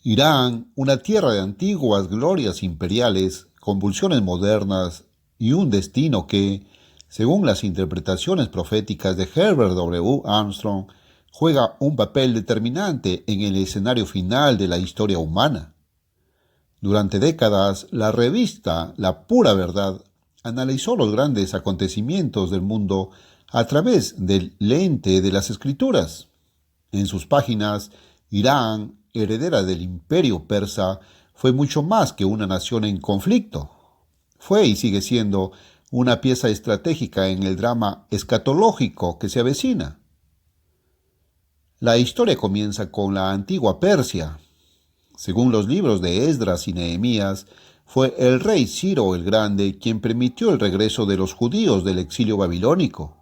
Irán, una tierra de antiguas glorias imperiales, convulsiones modernas y un destino que, según las interpretaciones proféticas de Herbert W. Armstrong, juega un papel determinante en el escenario final de la historia humana. Durante décadas, la revista La Pura Verdad analizó los grandes acontecimientos del mundo a través del lente de las escrituras. En sus páginas, Irán, heredera del imperio persa, fue mucho más que una nación en conflicto. Fue y sigue siendo una pieza estratégica en el drama escatológico que se avecina. La historia comienza con la antigua Persia. Según los libros de Esdras y Nehemías, fue el rey Ciro el Grande quien permitió el regreso de los judíos del exilio babilónico.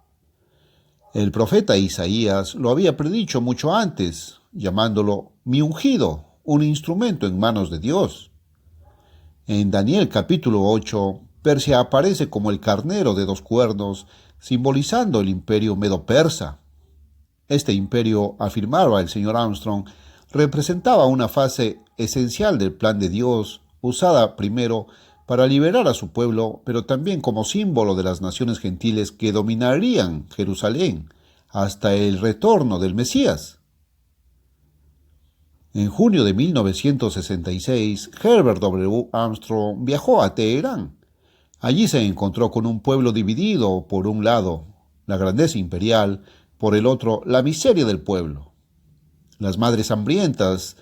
El profeta Isaías lo había predicho mucho antes, llamándolo mi ungido, un instrumento en manos de Dios. En Daniel capítulo 8, Persia aparece como el carnero de dos cuernos, simbolizando el imperio medo-persa. Este imperio, afirmaba el señor Armstrong, representaba una fase esencial del plan de Dios, usada primero para liberar a su pueblo, pero también como símbolo de las naciones gentiles que dominarían Jerusalén hasta el retorno del Mesías. En junio de 1966, Herbert W. Armstrong viajó a Teherán. Allí se encontró con un pueblo dividido, por un lado, la grandeza imperial, por el otro, la miseria del pueblo. Las madres hambrientas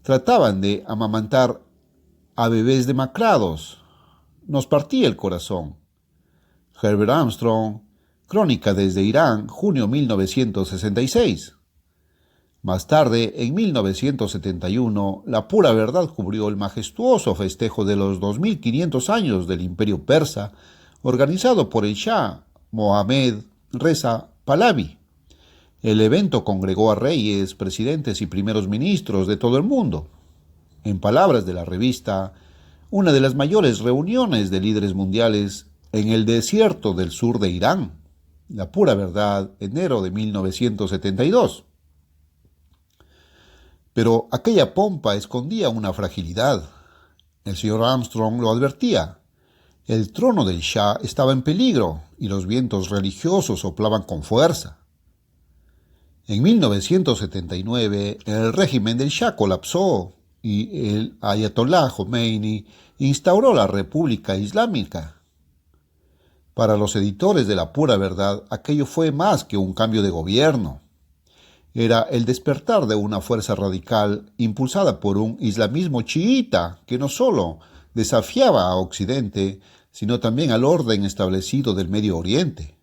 trataban de amamantar a bebés demacrados. Nos partía el corazón. Herbert Armstrong, Crónica desde Irán, junio 1966. Más tarde, en 1971, La Pura Verdad cubrió el majestuoso festejo de los 2500 años del Imperio Persa, organizado por el Shah Mohammad Reza Pahlavi. El evento congregó a reyes, presidentes y primeros ministros de todo el mundo. En palabras de la revista, una de las mayores reuniones de líderes mundiales en el desierto del sur de Irán. La Pura Verdad, enero de 1972. Pero aquella pompa escondía una fragilidad. El señor Armstrong lo advertía. El trono del Shah estaba en peligro y los vientos religiosos soplaban con fuerza. En 1979, el régimen del Shah colapsó y el Ayatollah Khomeini instauró la República Islámica. Para los editores de La Pura Verdad, aquello fue más que un cambio de gobierno. Era el despertar de una fuerza radical impulsada por un islamismo chiita que no solo desafiaba a Occidente, sino también al orden establecido del Medio Oriente.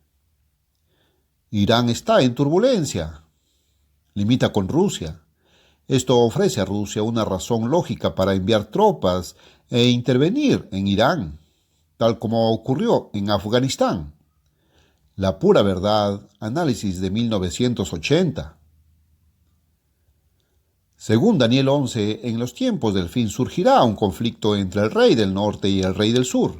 Irán está en turbulencia. Limita con Rusia. Esto ofrece a Rusia una razón lógica para enviar tropas e intervenir en Irán, tal como ocurrió en Afganistán. La Pura Verdad, análisis de 1980. Según Daniel 11, en los tiempos del fin surgirá un conflicto entre el rey del norte y el rey del sur.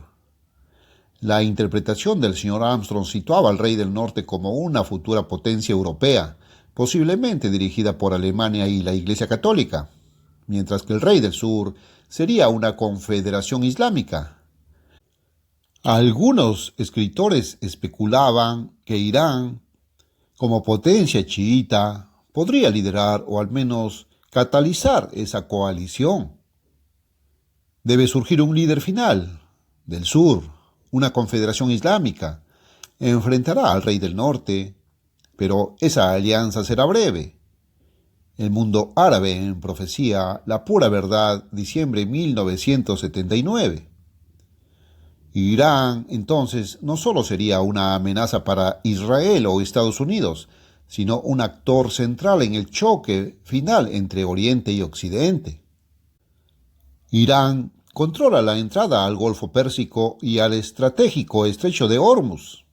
La interpretación del señor Armstrong situaba al rey del norte como una futura potencia europea, posiblemente dirigida por Alemania y la Iglesia Católica, mientras que el rey del sur sería una confederación islámica. Algunos escritores especulaban que Irán, como potencia chiita, podría liderar o al menos catalizar esa coalición. Debe surgir un líder final, del sur, una confederación islámica, enfrentará al rey del norte, pero esa alianza será breve. El mundo árabe en profecía, La Pura Verdad, diciembre 1979. Irán, entonces, no solo sería una amenaza para Israel o Estados Unidos, sino un actor central en el choque final entre Oriente y Occidente. Irán controla la entrada al Golfo Pérsico y al estratégico estrecho de Hormuz.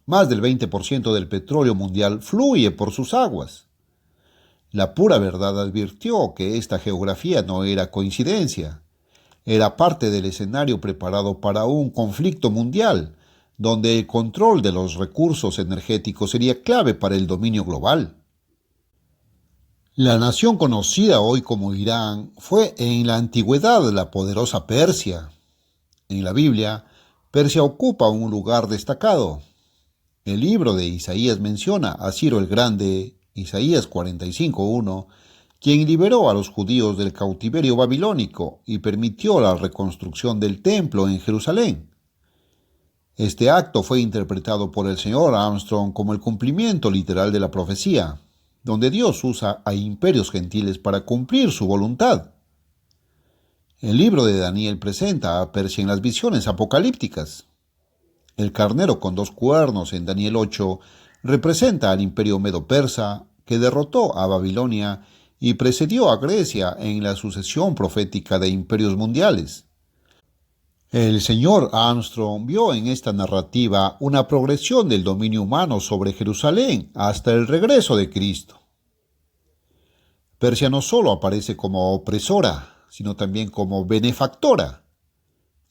Más del 20% del petróleo mundial fluye por sus aguas. La Pura Verdad advirtió que esta geografía no era coincidencia. Era parte del escenario preparado para un conflicto mundial, donde el control de los recursos energéticos sería clave para el dominio global. La nación conocida hoy como Irán fue en la antigüedad la poderosa Persia. En la Biblia, Persia ocupa un lugar destacado. El libro de Isaías menciona a Ciro el Grande, Isaías 45:1, quien liberó a los judíos del cautiverio babilónico y permitió la reconstrucción del templo en Jerusalén. Este acto fue interpretado por el señor Armstrong como el cumplimiento literal de la profecía, donde Dios usa a imperios gentiles para cumplir su voluntad. El libro de Daniel presenta a Persia en las visiones apocalípticas. El carnero con dos cuernos en Daniel 8 representa al imperio medo-persa que derrotó a Babilonia y precedió a Grecia en la sucesión profética de imperios mundiales. El señor Armstrong vio en esta narrativa una progresión del dominio humano sobre Jerusalén hasta el regreso de Cristo. Persia no solo aparece como opresora, sino también como benefactora.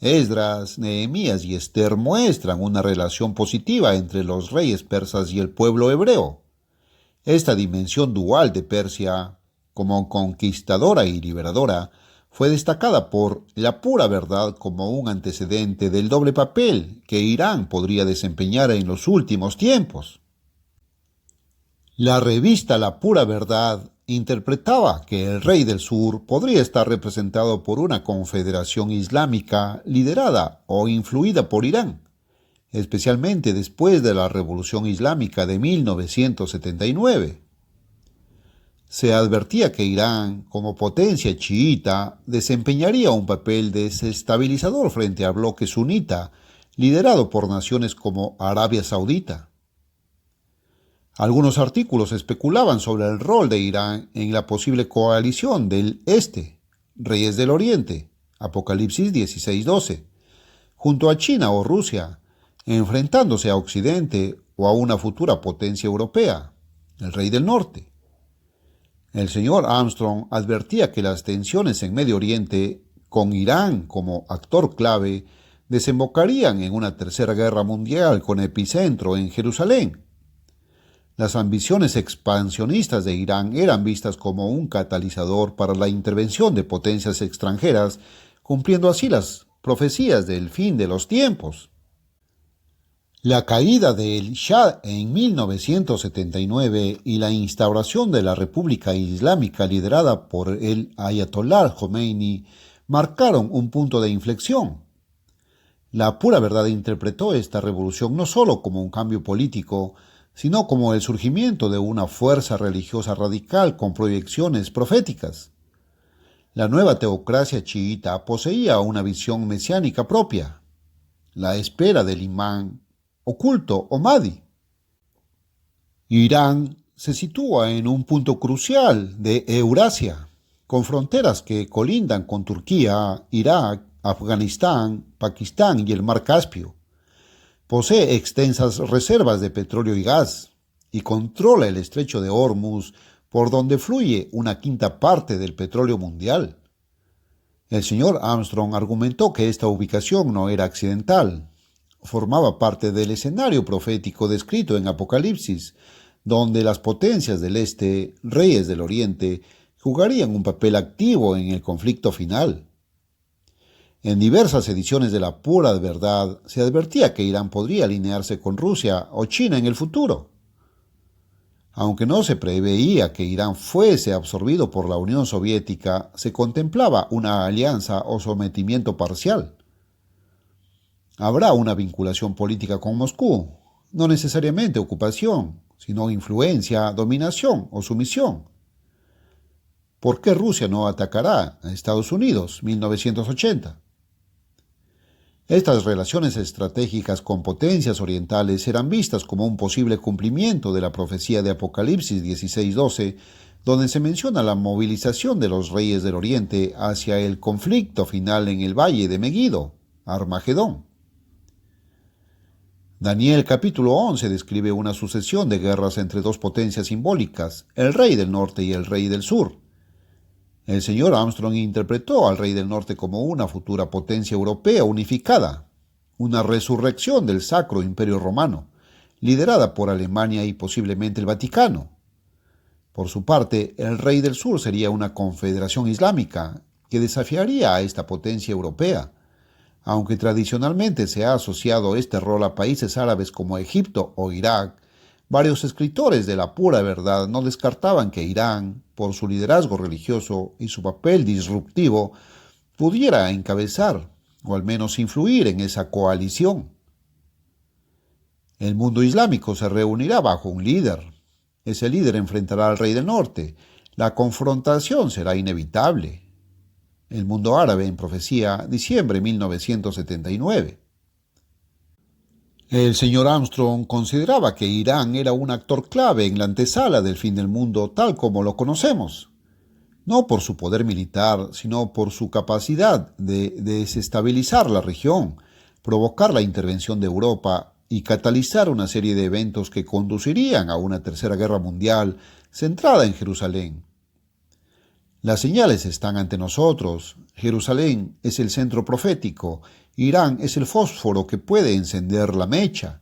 Esdras, Nehemías y Esther muestran una relación positiva entre los reyes persas y el pueblo hebreo. Esta dimensión dual de Persia, como conquistadora y liberadora, fue destacada por la pura verdad como un antecedente del doble papel que Irán podría desempeñar en los últimos tiempos. La revista La Pura Verdad interpretaba que el rey del sur podría estar representado por una confederación islámica liderada o influida por Irán, especialmente después de la Revolución Islámica de 1979. Se advertía que Irán, como potencia chiita, desempeñaría un papel desestabilizador frente al bloque sunita, liderado por naciones como Arabia Saudita. Algunos artículos especulaban sobre el rol de Irán en la posible coalición del Este, Reyes del Oriente, Apocalipsis 16:12, junto a China o Rusia, enfrentándose a Occidente o a una futura potencia europea, el Rey del Norte. El señor Armstrong advertía que las tensiones en Medio Oriente, con Irán como actor clave, desembocarían en una tercera guerra mundial con epicentro en Jerusalén. Las ambiciones expansionistas de Irán eran vistas como un catalizador para la intervención de potencias extranjeras, cumpliendo así las profecías del fin de los tiempos. La caída del Shah en 1979 y la instauración de la República Islámica liderada por el Ayatollah Khomeini marcaron un punto de inflexión. La Pura Verdad interpretó esta revolución no solo como un cambio político, sino como el surgimiento de una fuerza religiosa radical con proyecciones proféticas. La nueva teocracia chiita poseía una visión mesiánica propia, la espera del imán oculto o Mahdi. Irán se sitúa en un punto crucial de Eurasia, con fronteras que colindan con Turquía, Irak, Afganistán, Pakistán y el Mar Caspio. Posee extensas reservas de petróleo y gas y controla el estrecho de Hormuz, por donde fluye una quinta parte del petróleo mundial. El señor Armstrong argumentó que esta ubicación no era accidental. Formaba parte del escenario profético descrito en Apocalipsis, donde las potencias del Este, reyes del Oriente, jugarían un papel activo en el conflicto final. En diversas ediciones de La Pura Verdad se advertía que Irán podría alinearse con Rusia o China en el futuro. Aunque no se preveía que Irán fuese absorbido por la Unión Soviética, se contemplaba una alianza o sometimiento parcial. Habrá una vinculación política con Moscú, no necesariamente ocupación, sino influencia, dominación o sumisión. ¿Por qué Rusia no atacará a Estados Unidos? 1980. Estas relaciones estratégicas con potencias orientales eran vistas como un posible cumplimiento de la profecía de Apocalipsis 16:12, donde se menciona la movilización de los reyes del Oriente hacia el conflicto final en el valle de Megiddo, Armagedón. Daniel capítulo 11 describe una sucesión de guerras entre dos potencias simbólicas, el rey del norte y el rey del sur. El señor Armstrong interpretó al rey del norte como una futura potencia europea unificada, una resurrección del Sacro Imperio Romano, liderada por Alemania y posiblemente el Vaticano. Por su parte, el rey del sur sería una confederación islámica que desafiaría a esta potencia europea. Aunque tradicionalmente se ha asociado este rol a países árabes como Egipto o Irak, varios escritores de la pura verdad no descartaban que Irán, por su liderazgo religioso y su papel disruptivo, pudiera encabezar o al menos influir en esa coalición. El mundo islámico se reunirá bajo un líder. Ese líder enfrentará al rey del norte. La confrontación será inevitable. El mundo árabe en profecía, diciembre de 1979. El señor Armstrong consideraba que Irán era un actor clave en la antesala del fin del mundo tal como lo conocemos, no por su poder militar, sino por su capacidad de desestabilizar la región, provocar la intervención de Europa y catalizar una serie de eventos que conducirían a una tercera guerra mundial centrada en Jerusalén. Las señales están ante nosotros. Jerusalén es el centro profético. Irán es el fósforo que puede encender la mecha.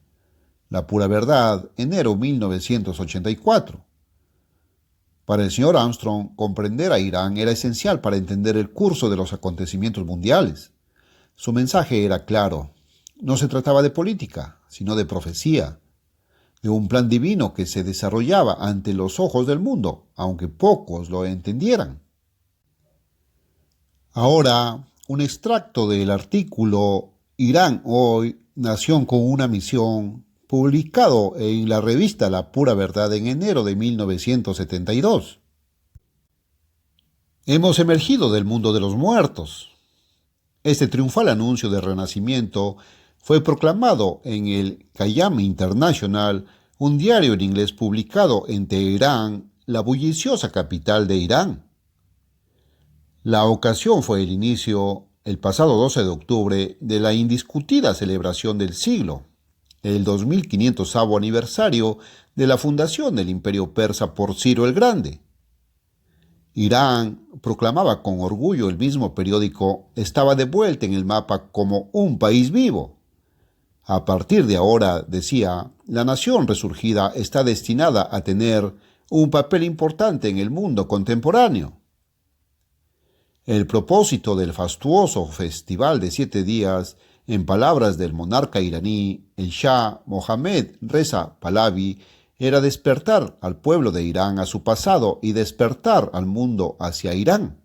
La pura verdad, enero 1984. Para el señor Armstrong, comprender a Irán era esencial para entender el curso de los acontecimientos mundiales. Su mensaje era claro. No se trataba de política, sino de profecía, de un plan divino que se desarrollaba ante los ojos del mundo, aunque pocos lo entendieran. Ahora, un extracto del artículo Irán hoy, nación con una misión, publicado en la revista La Pura Verdad en enero de 1972. Hemos emergido del mundo de los muertos. Este triunfal anuncio de renacimiento fue proclamado en el Khayyam International, un diario en inglés publicado en Teherán, la bulliciosa capital de Irán. La ocasión fue el inicio, el pasado 12 de octubre, de la indiscutida celebración del siglo, el 2500º aniversario de la fundación del Imperio Persa por Ciro el Grande. Irán, proclamaba con orgullo el mismo periódico, estaba de vuelta en el mapa como un país vivo. A partir de ahora, decía, la nación resurgida está destinada a tener un papel importante en el mundo contemporáneo. El propósito del fastuoso festival de 7 días, en palabras del monarca iraní, el Shah Mohammad Reza Pahlavi, era despertar al pueblo de Irán a su pasado y despertar al mundo hacia Irán.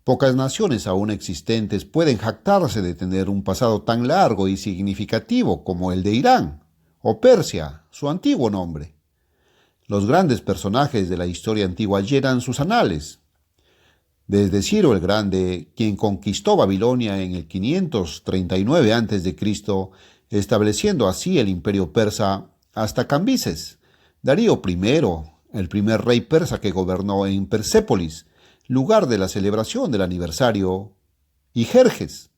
Pocas naciones aún existentes pueden jactarse de tener un pasado tan largo y significativo como el de Irán, o Persia, su antiguo nombre. Los grandes personajes de la historia antigua llenan sus anales. Desde Ciro el Grande, quien conquistó Babilonia en el 539 a.C., estableciendo así el imperio persa, hasta Cambises, Darío I, el primer rey persa que gobernó en Persépolis, lugar de la celebración del aniversario, y Jerjes.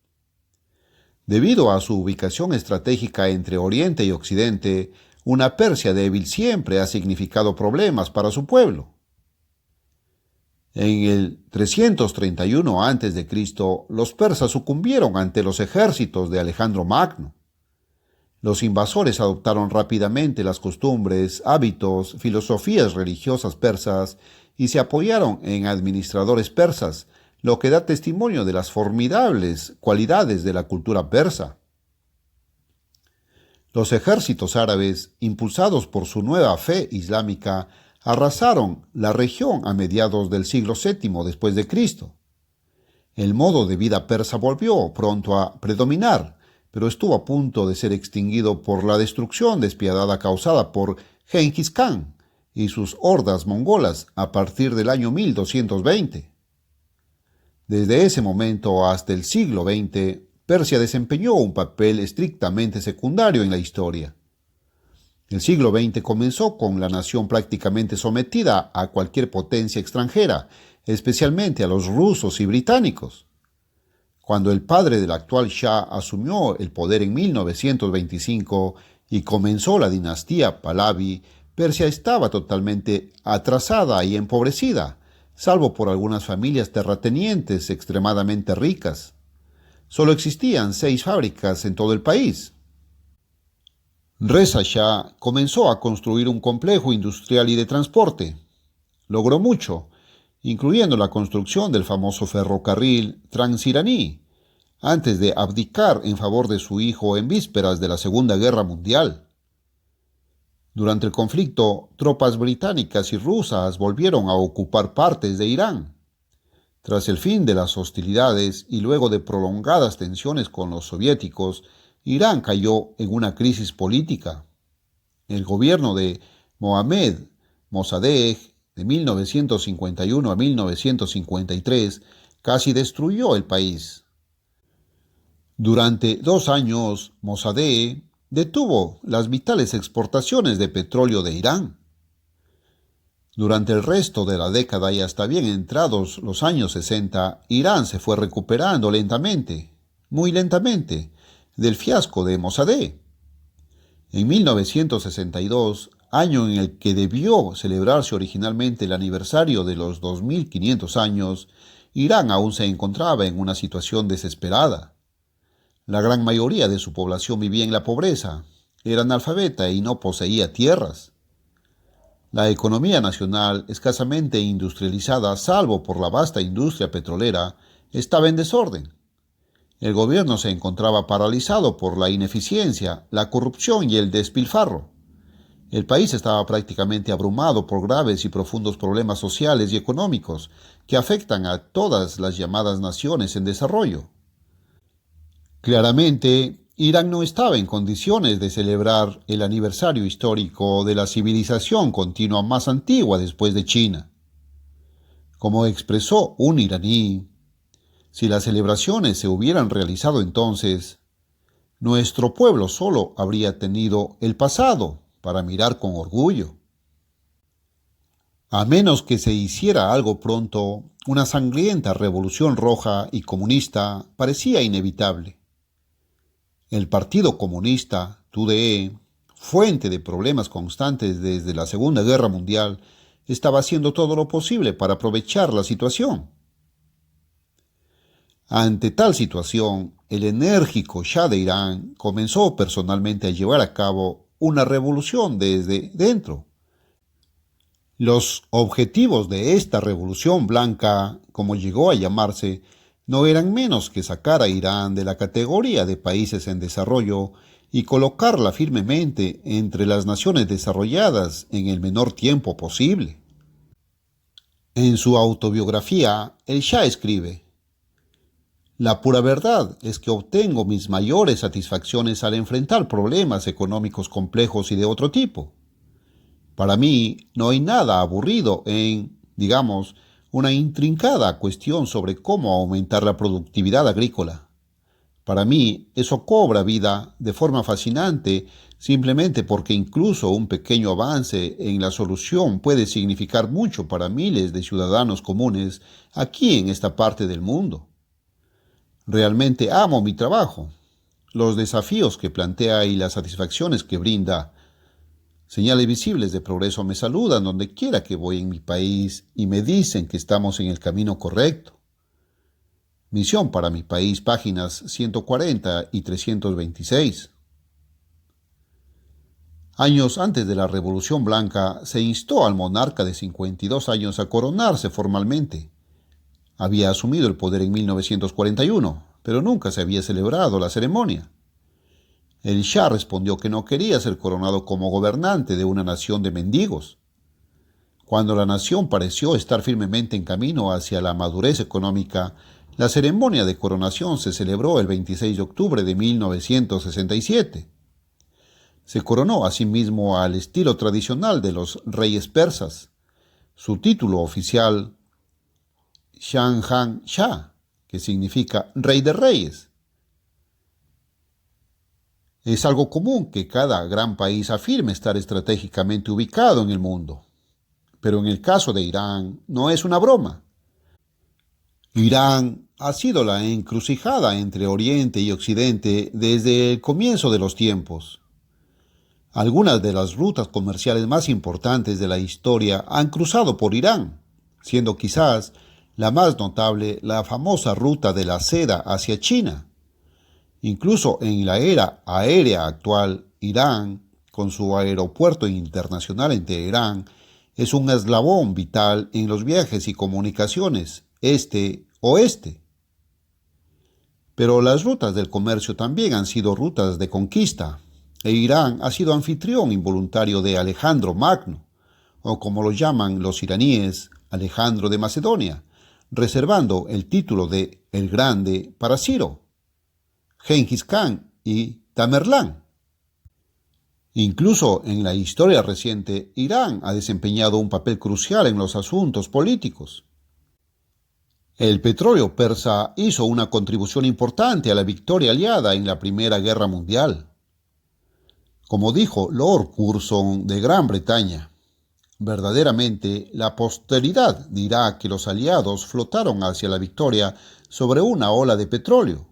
Debido a su ubicación estratégica entre Oriente y Occidente, una Persia débil siempre ha significado problemas para su pueblo. En el 331 a.C., los persas sucumbieron ante los ejércitos de Alejandro Magno. Los invasores adoptaron rápidamente las costumbres, hábitos, filosofías religiosas persas y se apoyaron en administradores persas, lo que da testimonio de las formidables cualidades de la cultura persa. Los ejércitos árabes, impulsados por su nueva fe islámica, arrasaron la región a mediados del siglo VII después de Cristo. El modo de vida persa volvió pronto a predominar, pero estuvo a punto de ser extinguido por la destrucción despiadada causada por Genghis Khan y sus hordas mongolas a partir del año 1220. Desde ese momento hasta el siglo XX, Persia desempeñó un papel estrictamente secundario en la historia. El siglo XX comenzó con la nación prácticamente sometida a cualquier potencia extranjera, especialmente a los rusos y británicos. Cuando el padre del actual Shah asumió el poder en 1925 y comenzó la dinastía Pahlavi, Persia estaba totalmente atrasada y empobrecida, salvo por algunas familias terratenientes extremadamente ricas. Solo existían 6 fábricas en todo el país. Reza Shah comenzó a construir un complejo industrial y de transporte. logró mucho, incluyendo la construcción del famoso ferrocarril transiraní, antes de abdicar en favor de su hijo en vísperas de la Segunda Guerra Mundial. Durante el conflicto, tropas británicas y rusas volvieron a ocupar partes de Irán. Tras el fin de las hostilidades y luego de prolongadas tensiones con los soviéticos, Irán cayó en una crisis política. El gobierno de Mohammad Mossadegh, de 1951 a 1953, casi destruyó el país. Durante 2 años, Mossadegh detuvo las vitales exportaciones de petróleo de Irán. Durante el resto de la década y hasta bien entrados los años 60, Irán se fue recuperando lentamente, muy lentamente, del fiasco de Mossadegh. En 1962, año en el que debió celebrarse originalmente el aniversario de los 2500 años, Irán aún se encontraba en una situación desesperada. La gran mayoría de su población vivía en la pobreza, era analfabeta y no poseía tierras. La economía nacional, escasamente industrializada salvo por la vasta industria petrolera, estaba en desorden. El gobierno se encontraba paralizado por la ineficiencia, la corrupción y el despilfarro. El país estaba prácticamente abrumado por graves y profundos problemas sociales y económicos que afectan a todas las llamadas naciones en desarrollo. Claramente, Irán no estaba en condiciones de celebrar el aniversario histórico de la civilización continua más antigua después de China. Como expresó un iraní, si las celebraciones se hubieran realizado entonces, nuestro pueblo solo habría tenido el pasado para mirar con orgullo. A menos que se hiciera algo pronto, una sangrienta revolución roja y comunista parecía inevitable. El Partido Comunista, TUDE, fuente de problemas constantes desde la Segunda Guerra Mundial, estaba haciendo todo lo posible para aprovechar la situación. Ante tal situación, el enérgico Shah de Irán comenzó personalmente a llevar a cabo una revolución desde dentro. Los objetivos de esta revolución blanca, como llegó a llamarse, no eran menos que sacar a Irán de la categoría de países en desarrollo y colocarla firmemente entre las naciones desarrolladas en el menor tiempo posible. En su autobiografía, el Shah escribe: "La pura verdad es que obtengo mis mayores satisfacciones al enfrentar problemas económicos complejos y de otro tipo. Para mí no hay nada aburrido en, digamos, una intrincada cuestión sobre cómo aumentar la productividad agrícola. Para mí eso cobra vida de forma fascinante simplemente porque incluso un pequeño avance en la solución puede significar mucho para miles de ciudadanos comunes aquí en esta parte del mundo. Realmente amo mi trabajo, los desafíos que plantea y las satisfacciones que brinda. Señales visibles de progreso me saludan donde quiera que voy en mi país y me dicen que estamos en el camino correcto. Misión para mi país, páginas 140 y 326. Años antes de la Revolución Blanca, se instó al monarca de 52 años a coronarse formalmente. Había asumido el poder en 1941, pero nunca se había celebrado la ceremonia. El Shah respondió que no quería ser coronado como gobernante de una nación de mendigos. Cuando la nación pareció estar firmemente en camino hacia la madurez económica, la ceremonia de coronación se celebró el 26 de octubre de 1967. Se coronó asimismo al estilo tradicional de los reyes persas. Su título oficial, Shahanshah Shah, que significa Rey de Reyes. Es algo común que cada gran país afirme estar estratégicamente ubicado en el mundo. Pero en el caso de Irán, no es una broma. Irán ha sido la encrucijada entre Oriente y Occidente desde el comienzo de los tiempos. Algunas de las rutas comerciales más importantes de la historia han cruzado por Irán, siendo quizás la más notable la famosa ruta de la seda hacia China. Incluso en la era aérea actual, Irán, con su aeropuerto internacional en Teherán, es un eslabón vital en los viajes y comunicaciones este-oeste. Pero las rutas del comercio también han sido rutas de conquista, e Irán ha sido anfitrión involuntario de Alejandro Magno, o como lo llaman los iraníes, Alejandro de Macedonia, reservando el título de El Grande para Ciro, Gengis Khan y Tamerlán. Incluso en la historia reciente, Irán ha desempeñado un papel crucial en los asuntos políticos. El petróleo persa hizo una contribución importante a la victoria aliada en la Primera Guerra Mundial. Como dijo Lord Curzon de Gran Bretaña, verdaderamente la posteridad dirá que los aliados flotaron hacia la victoria sobre una ola de petróleo.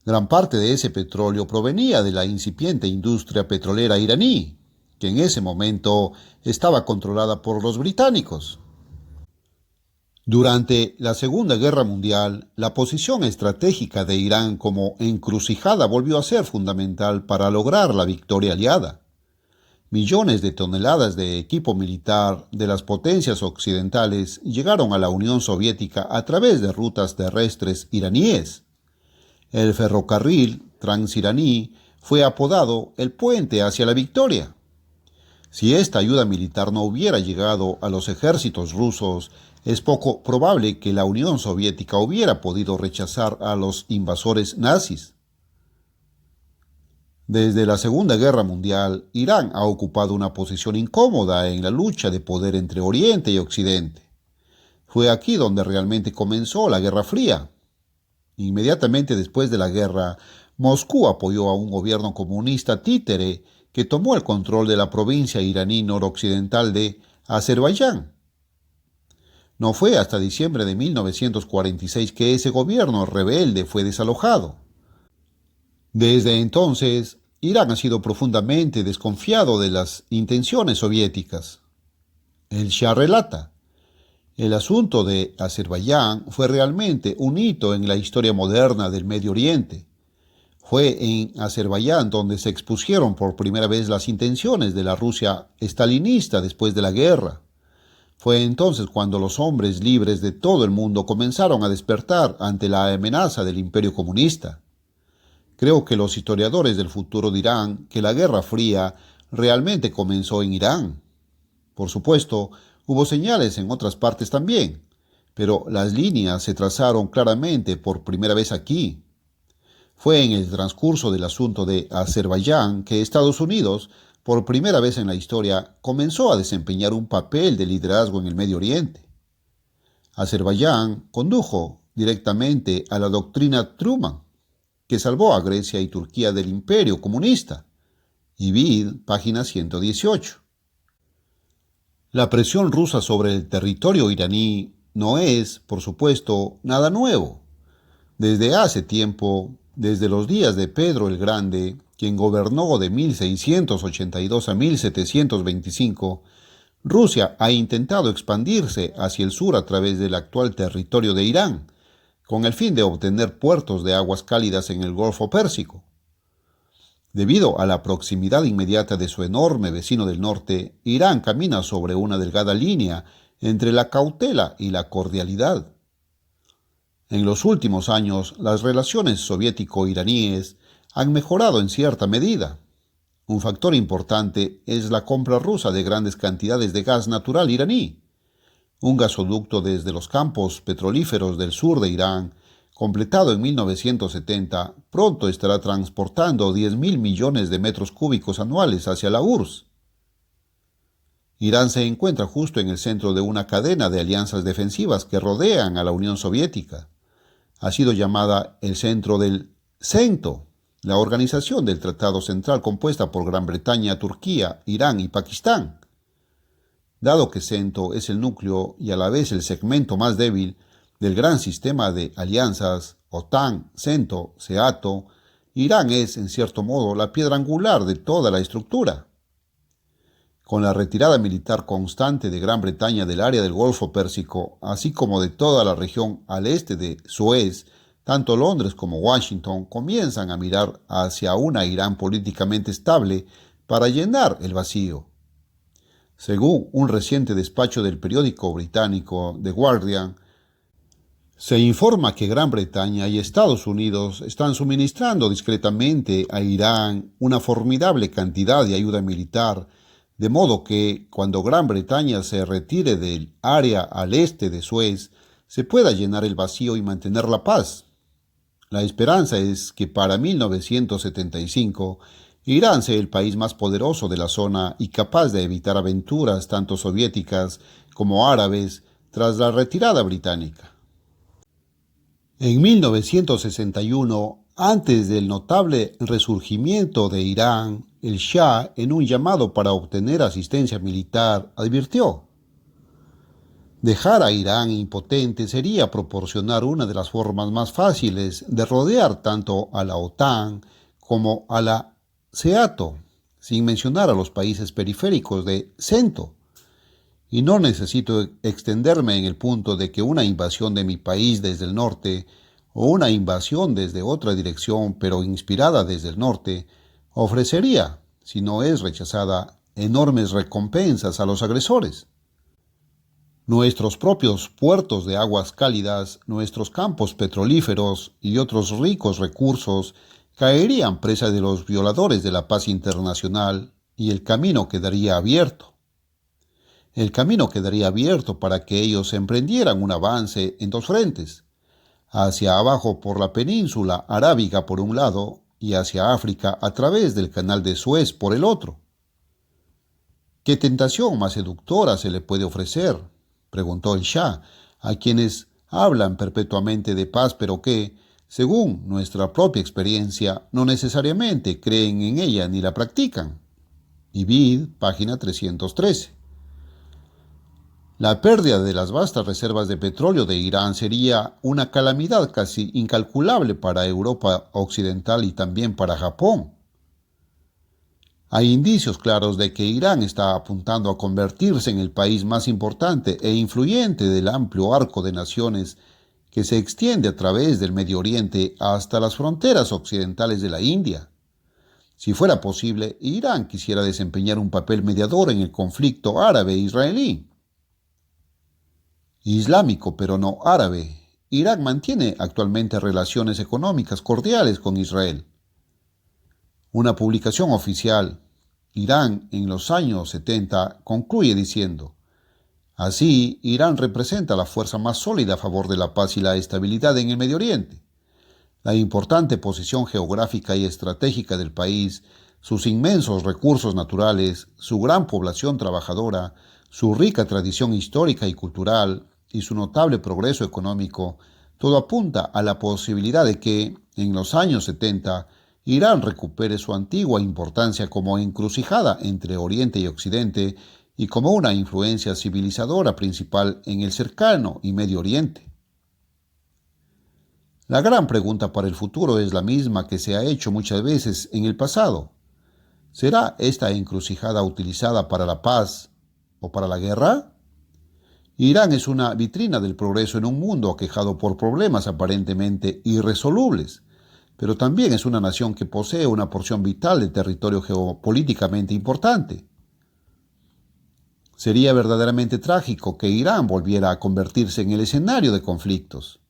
Gran parte de ese petróleo provenía de la incipiente industria petrolera iraní, que en ese momento estaba controlada por los británicos. Durante la Segunda Guerra Mundial, la posición estratégica de Irán como encrucijada volvió a ser fundamental para lograr la victoria aliada. Millones de toneladas de equipo militar de las potencias occidentales llegaron a la Unión Soviética a través de rutas terrestres iraníes. El ferrocarril transiraní fue apodado el puente hacia la victoria. Si esta ayuda militar no hubiera llegado a los ejércitos rusos, es poco probable que la Unión Soviética hubiera podido rechazar a los invasores nazis. Desde la Segunda Guerra Mundial, Irán ha ocupado una posición incómoda en la lucha de poder entre Oriente y Occidente. Fue aquí donde realmente comenzó la Guerra Fría. Inmediatamente después de la guerra, Moscú apoyó a un gobierno comunista títere que tomó el control de la provincia iraní noroccidental de Azerbaiyán. No fue hasta diciembre de 1946 que ese gobierno rebelde fue desalojado. Desde entonces, Irán ha sido profundamente desconfiado de las intenciones soviéticas. El Shah relata: el asunto de Azerbaiyán fue realmente un hito en la historia moderna del Medio Oriente. Fue en Azerbaiyán donde se expusieron por primera vez las intenciones de la Rusia estalinista después de la guerra. Fue entonces cuando los hombres libres de todo el mundo comenzaron a despertar ante la amenaza del imperio comunista. Creo que los historiadores del futuro dirán que la Guerra Fría realmente comenzó en Irán. Por supuesto, hubo señales en otras partes también, pero las líneas se trazaron claramente por primera vez aquí. Fue en el transcurso del asunto de Azerbaiyán que Estados Unidos, por primera vez en la historia, comenzó a desempeñar un papel de liderazgo en el Medio Oriente. Azerbaiyán condujo directamente a la doctrina Truman, que salvó a Grecia y Turquía del imperio comunista. Ibid, página 118. La presión rusa sobre el territorio iraní no es, por supuesto, nada nuevo. Desde hace tiempo, desde los días de Pedro el Grande, quien gobernó de 1682 a 1725, Rusia ha intentado expandirse hacia el sur a través del actual territorio de Irán, con el fin de obtener puertos de aguas cálidas en el Golfo Pérsico. Debido a la proximidad inmediata de su enorme vecino del norte, Irán camina sobre una delgada línea entre la cautela y la cordialidad. En los últimos años, las relaciones soviético-iraníes han mejorado en cierta medida. Un factor importante es la compra rusa de grandes cantidades de gas natural iraní. Un gasoducto desde los campos petrolíferos del sur de Irán, completado en 1970, pronto estará transportando 10.000 millones de metros cúbicos anuales hacia la URSS. Irán se encuentra justo en el centro de una cadena de alianzas defensivas que rodean a la Unión Soviética. Ha sido llamada el centro del CENTO, la organización del Tratado Central compuesta por Gran Bretaña, Turquía, Irán y Pakistán. Dado que CENTO es el núcleo y a la vez el segmento más débil del gran sistema de alianzas OTAN, CENTO, SEATO, Irán es, en cierto modo, la piedra angular de toda la estructura. Con la retirada militar constante de Gran Bretaña del área del Golfo Pérsico, así como de toda la región al este de Suez, tanto Londres como Washington comienzan a mirar hacia una Irán políticamente estable para llenar el vacío. Según un reciente despacho del periódico británico The Guardian, se informa que Gran Bretaña y Estados Unidos están suministrando discretamente a Irán una formidable cantidad de ayuda militar, de modo que, cuando Gran Bretaña se retire del área al este de Suez, se pueda llenar el vacío y mantener la paz. La esperanza es que para 1975 Irán sea el país más poderoso de la zona y capaz de evitar aventuras tanto soviéticas como árabes tras la retirada británica. En 1961, antes del notable resurgimiento de Irán, el Shah, en un llamado para obtener asistencia militar, advirtió: dejar a Irán impotente sería proporcionar una de las formas más fáciles de rodear tanto a la OTAN como a la SEATO, sin mencionar a los países periféricos de CENTO. Y no necesito extenderme en el punto de que una invasión de mi país desde el norte o una invasión desde otra dirección pero inspirada desde el norte ofrecería, si no es rechazada, enormes recompensas a los agresores. Nuestros propios puertos de aguas cálidas, nuestros campos petrolíferos y otros ricos recursos caerían presa de los violadores de la paz internacional y el camino quedaría abierto. El camino quedaría abierto para que ellos emprendieran un avance en dos frentes: hacia abajo por la península arábiga por un lado y hacia África a través del canal de Suez por el otro. ¿Qué tentación más seductora se le puede ofrecer?, preguntó el Shah, a quienes hablan perpetuamente de paz pero que, según nuestra propia experiencia, no necesariamente creen en ella ni la practican. Ibid, página 313. La pérdida de las vastas reservas de petróleo de Irán sería una calamidad casi incalculable para Europa Occidental y también para Japón. Hay indicios claros de que Irán está apuntando a convertirse en el país más importante e influyente del amplio arco de naciones que se extiende a través del Medio Oriente hasta las fronteras occidentales de la India. Si fuera posible, Irán quisiera desempeñar un papel mediador en el conflicto árabe-israelí. Islámico, pero no árabe, Irán mantiene actualmente relaciones económicas cordiales con Israel. Una publicación oficial, Irán en los años 70, concluye diciendo: así, Irán representa la fuerza más sólida a favor de la paz y la estabilidad en el Medio Oriente. La importante posición geográfica y estratégica del país, sus inmensos recursos naturales, su gran población trabajadora, su rica tradición histórica y cultural y su notable progreso económico, todo apunta a la posibilidad de que, en los años 70, Irán recupere su antigua importancia como encrucijada entre Oriente y Occidente y como una influencia civilizadora principal en el cercano y Medio Oriente. La gran pregunta para el futuro es la misma que se ha hecho muchas veces en el pasado. ¿Será esta encrucijada utilizada para la paz o para la guerra? Irán es una vitrina del progreso en un mundo aquejado por problemas aparentemente irresolubles, pero también es una nación que posee una porción vital de territorio geopolíticamente importante. Sería verdaderamente trágico que Irán volviera a convertirse en el escenario de conflictos.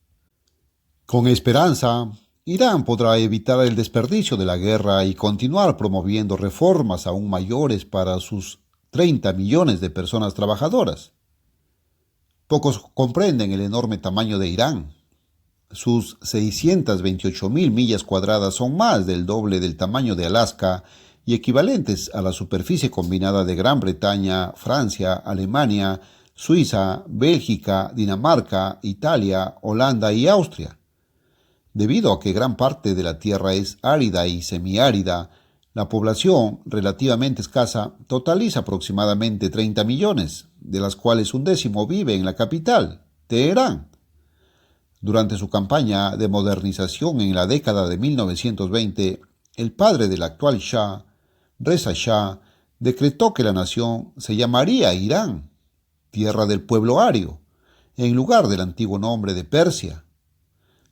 Con esperanza, Irán podrá evitar el desperdicio de la guerra y continuar promoviendo reformas aún mayores para sus 30 millones de personas trabajadoras. Pocos comprenden el enorme tamaño de Irán. Sus 628.000 millas cuadradas son más del doble del tamaño de Alaska y equivalentes a la superficie combinada de Gran Bretaña, Francia, Alemania, Suiza, Bélgica, Dinamarca, Italia, Holanda y Austria. Debido a que gran parte de la tierra es árida y semiárida, la población, relativamente escasa, totaliza aproximadamente 30 millones, de las cuales un décimo vive en la capital, Teherán. Durante su campaña de modernización en la década de 1920, el padre del actual Shah, Reza Shah, decretó que la nación se llamaría Irán, tierra del pueblo ario, en lugar del antiguo nombre de Persia.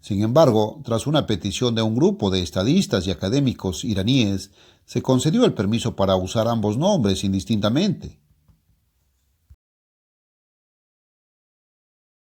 Sin embargo, tras una petición de un grupo de estadistas y académicos iraníes, se concedió el permiso para usar ambos nombres indistintamente.